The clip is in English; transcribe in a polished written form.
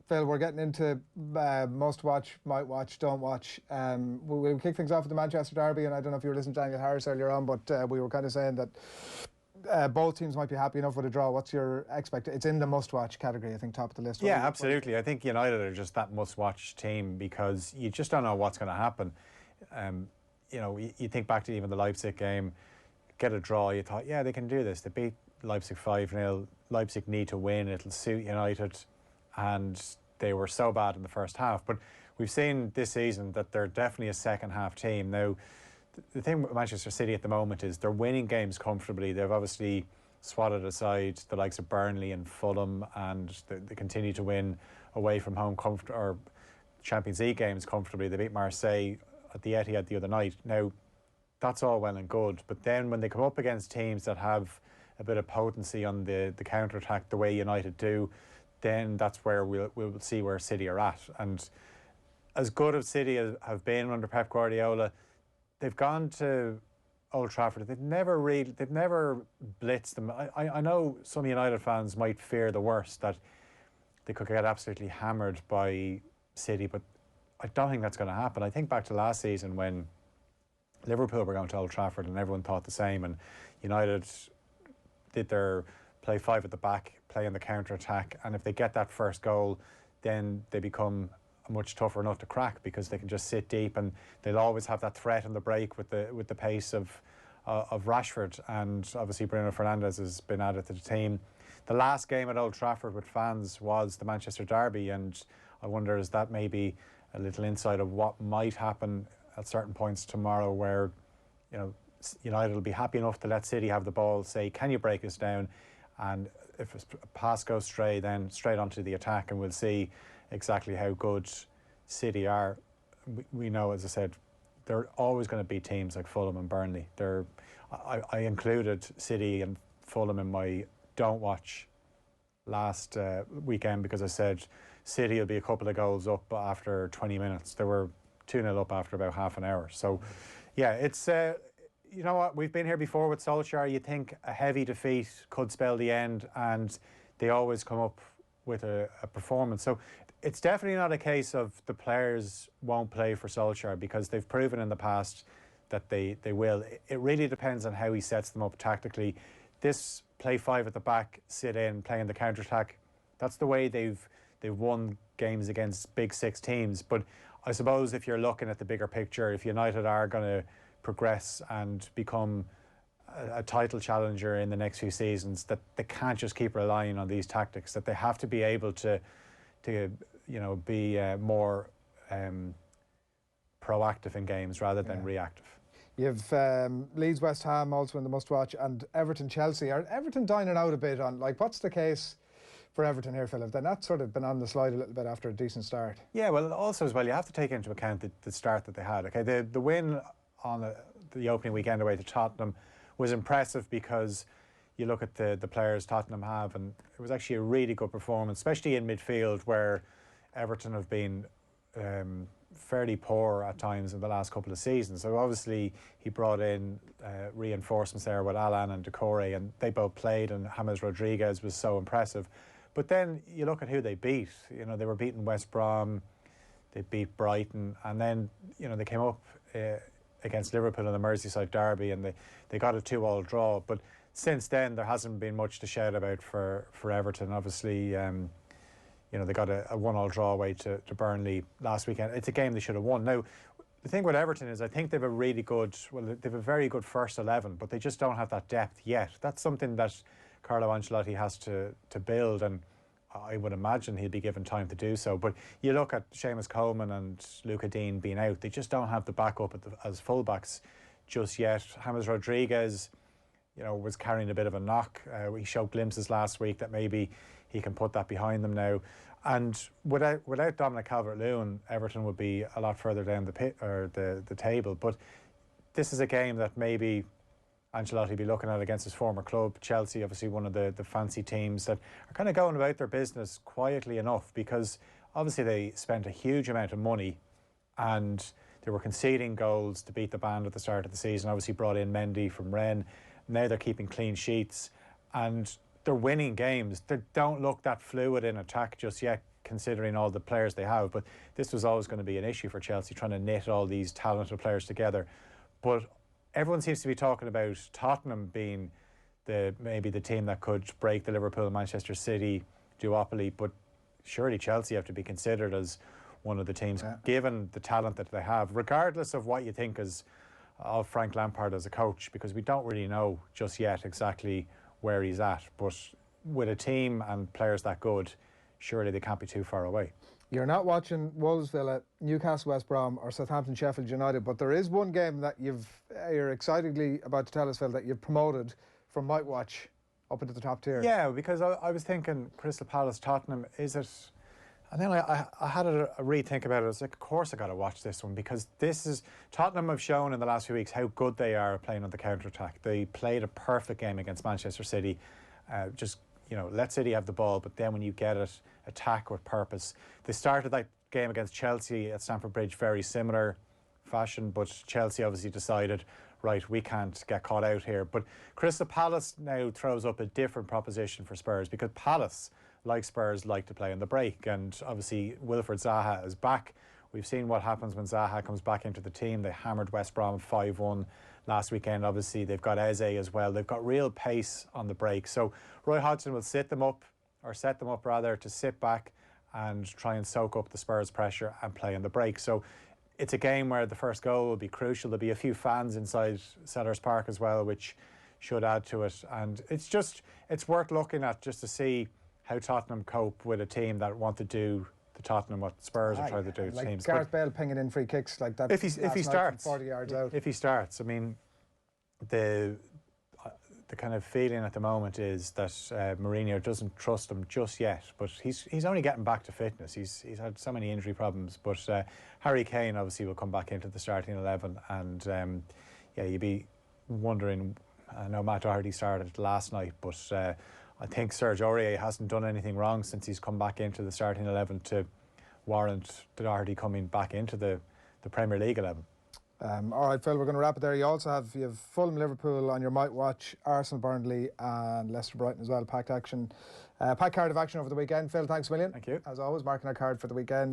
Phil, we're getting into must watch, might watch, don't watch. We'll kick things off with the Manchester derby, and I don't know if you were listening to Daniel Harris earlier on, but we were kind of saying that both teams might be happy enough with a draw. What's your expectation? It's in the must watch category, I think, top of the list. Yeah, absolutely. I think United are just that must watch team because you just don't know what's going to happen. You know, you think back to even the Leipzig game, get a draw, you thought, yeah, they can do this. They beat Leipzig 5-0. Leipzig need to win. It'll suit United. And they were so bad in the first half. But we've seen this season that they're definitely a second half team. Now, the thing with Manchester City at the moment is they're winning games comfortably. They've obviously swatted aside the likes of Burnley and Fulham, and they continue to win away from home or Champions League games comfortably. They beat Marseille at the Etihad the other night. Now, that's all well and good, but then when they come up against teams that have a bit of potency on the counter-attack the way United do, then that's where we'll see where City are at. And as good as City have been under Pep Guardiola, they've gone to Old Trafford. They've never blitzed them. I know some United fans might fear the worst, that they could get absolutely hammered by City, but I don't think that's going to happen. I think back to last season when Liverpool were going to Old Trafford and everyone thought the same, and United did their play five at the back, play on the counter-attack, and if they get that first goal, then they become a much tougher nut to crack because they can just sit deep and they'll always have that threat on the break with the pace of Rashford, and obviously Bruno Fernandes has been added to the team. The last game at Old Trafford with fans was the Manchester derby, and I wonder, is that maybe a little insight of what might happen at certain points tomorrow, where, you know, United will be happy enough to let City have the ball, say, can you break us down? And if a pass goes stray, then straight onto the attack, and we'll see exactly how good City are. We know, as I said, they're always going to be teams like Fulham and Burnley. I included City and Fulham in my don't watch last weekend because I said City will be a couple of goals up after 20 minutes. They were 2-0 up after about half an hour. So, yeah, it's you know what, we've been here before with Solskjaer. You think a heavy defeat could spell the end, and they always come up with a performance. So it's definitely not a case of the players won't play for Solskjaer, because they've proven in the past that they will. It really depends on how he sets them up tactically. This play five at the back, sit in, play in the counter-attack, that's the way they've won games against big six teams. But I suppose if you're looking at the bigger picture, if United are going to progress and become a title challenger in the next few seasons, that they can't just keep relying on these tactics, that they have to be able to you know, be more proactive in games rather than reactive. You've Leeds, West Ham also in the must-watch, and Everton, Chelsea. Are Everton dining out a bit on, like, what's the case for Everton here, Philip? They're not sort of been on the slide a little bit after a decent start. Yeah, well, also as well, you have to take into account the start that they had. Okay, the win on the opening weekend away to Tottenham was impressive, because you look at the players Tottenham have, and it was actually a really good performance, especially in midfield, where Everton have been fairly poor at times in the last couple of seasons. So obviously he brought in reinforcements there with Alan and Decore, and they both played, and James Rodriguez was so impressive. But then you look at who they beat. You know, they were beating West Brom, they beat Brighton, and then, you know, they came up against Liverpool in the Merseyside derby, and they got a 2-2 draw. But since then, there hasn't been much to shout about for Everton. Obviously, you know, they got a 1-1 draw away to Burnley last weekend. It's a game they should have won. Now, the thing with Everton is I think they've a really good, they've a very good first 11, but they just don't have that depth yet. That's something that Carlo Ancelotti has to build, and I would imagine he'll be given time to do so. But you look at Seamus Coleman and Luca Dean being out, they just don't have the backup as fullbacks just yet. James Rodriguez, you know, was carrying a bit of a knock. He showed glimpses last week that maybe he can put that behind them now. And without Dominic Calvert-Lewin, Everton would be a lot further down the table. But this is a game that maybe Ancelotti be looking at against his former club. Chelsea, obviously one of the fancy teams that are kind of going about their business quietly enough, because obviously they spent a huge amount of money and they were conceding goals to beat the band at the start of the season. Obviously brought in Mendy from Rennes. Now they're keeping clean sheets and they're winning games. They don't look that fluid in attack just yet. considering all the players they have. But this was always going to be an issue for Chelsea, trying to knit all these talented players together. But everyone seems to be talking about Tottenham being maybe the team that could break the Liverpool Manchester City duopoly, but surely Chelsea have to be considered as one of the teams, given the talent that they have, regardless of what you think of Frank Lampard as a coach, because we don't really know just yet exactly where he's at. But with a team and players that good, surely they can't be too far away. You're not watching Wolves, Villa, Newcastle, West Brom, or Southampton, Sheffield United, but there is one game that you're excitedly about to tell us, Phil, that you've promoted from Might Watch up into the top tier. Yeah, because I was thinking Crystal Palace, Tottenham, is it? And then I had a rethink about it. I was like, of course I got to watch this one, because Tottenham have shown in the last few weeks how good they are playing on the counter-attack. They played a perfect game against Manchester City. Let City have the ball, but then when you get it, attack with purpose. They started that game against Chelsea at Stamford Bridge very similar fashion, but Chelsea obviously decided, right, we can't get caught out here. But Crystal Palace now throws up a different proposition for Spurs, because Palace, like Spurs, like to play on the break, and obviously Wilfried Zaha is back. We've seen what happens when Zaha comes back into the team. They hammered West Brom 5-1 last weekend. Obviously they've got Eze as well. They've got real pace on the break. So Roy Hodgson will set them up to sit back and try and soak up the Spurs pressure and play on the break. So it's a game where the first goal will be crucial. There'll be a few fans inside Sellers Park as well, which should add to it. And it's worth looking at just to see how Tottenham cope with a team that want to do the Tottenham what Spurs are trying to do to like teams. Gareth Bale pinging in free kicks like that. If he starts 40 yards out. If he starts, I mean, the kind of feeling at the moment is that Mourinho doesn't trust him just yet, but he's only getting back to fitness. He's had so many injury problems, but Harry Kane obviously will come back into the starting 11, and you'd be wondering. I know Matt Doherty started last night, but I think Serge Aurier hasn't done anything wrong since he's come back into the starting 11 to warrant Doherty coming back into the Premier League 11. All right, Phil, we're going to wrap it there. You have Fulham, Liverpool on your Might Watch, Arsenal, Burnley, and Leicester, Brighton as well. Packed card of action over the weekend. Phil, thanks a million. Thank you. As always, marking our card for the weekend.